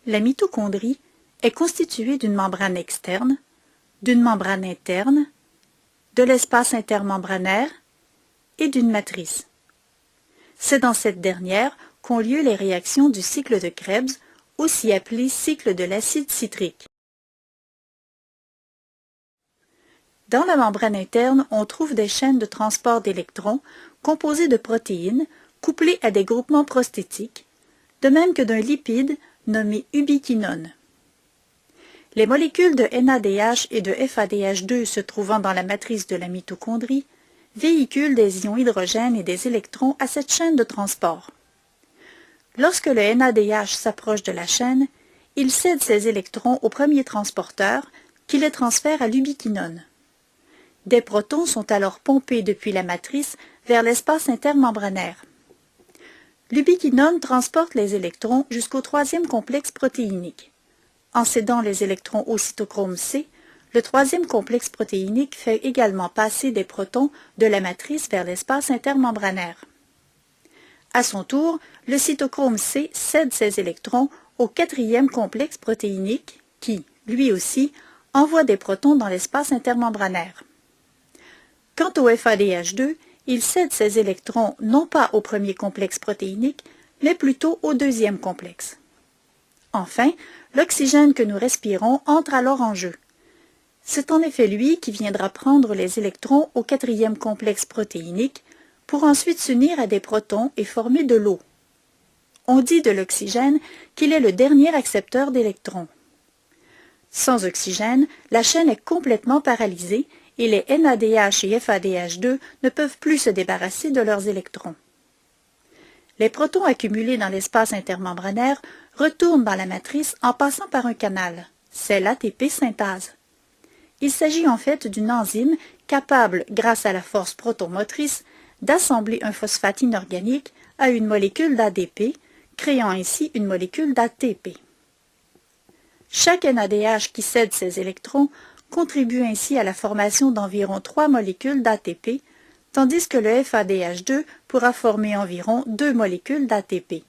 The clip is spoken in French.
La mitochondrie est constituée d'une membrane externe, d'une membrane interne, de l'espace intermembranaire et d'une matrice. C'est dans cette dernière qu'ont lieu les réactions du cycle de Krebs, aussi appelé cycle de l'acide citrique. Dans la membrane interne, on trouve des chaînes de transport d'électrons composées de protéines couplées à des groupements prosthétiques, de même que d'un lipide nommé ubiquinone. Les molécules de NADH et de FADH2 se trouvant dans la matrice de la mitochondrie véhiculent des ions hydrogène et des électrons à cette chaîne de transport. Lorsque le NADH s'approche de la chaîne, il cède ses électrons au premier transporteur qui les transfère à l'ubiquinone. Des protons sont alors pompés depuis la matrice vers l'espace intermembranaire. L'ubiquinone transporte les électrons jusqu'au troisième complexe protéinique. En cédant les électrons au cytochrome C, le troisième complexe protéinique fait également passer des protons de la matrice vers l'espace intermembranaire. À son tour, le cytochrome C cède ses électrons au quatrième complexe protéinique qui, lui aussi, envoie des protons dans l'espace intermembranaire. Quant au FADH2, il cède ses électrons non pas au premier complexe protéinique, mais plutôt au deuxième complexe. Enfin, l'oxygène que nous respirons entre alors en jeu. C'est en effet lui qui viendra prendre les électrons au quatrième complexe protéinique pour ensuite s'unir à des protons et former de l'eau. On dit de l'oxygène qu'il est le dernier accepteur d'électrons. Sans oxygène, la chaîne est complètement paralysée et les NADH et FADH2 ne peuvent plus se débarrasser de leurs électrons. Les protons accumulés dans l'espace intermembranaire retournent dans la matrice en passant par un canal, c'est l'ATP synthase. Il s'agit en fait d'une enzyme capable, grâce à la force protomotrice, d'assembler un phosphate inorganique à une molécule d'ADP, créant ainsi une molécule d'ATP. Chaque NADH qui cède ses électrons contribue ainsi à la formation d'environ 3 molécules d'ATP, tandis que le FADH2 pourra former environ 2 molécules d'ATP.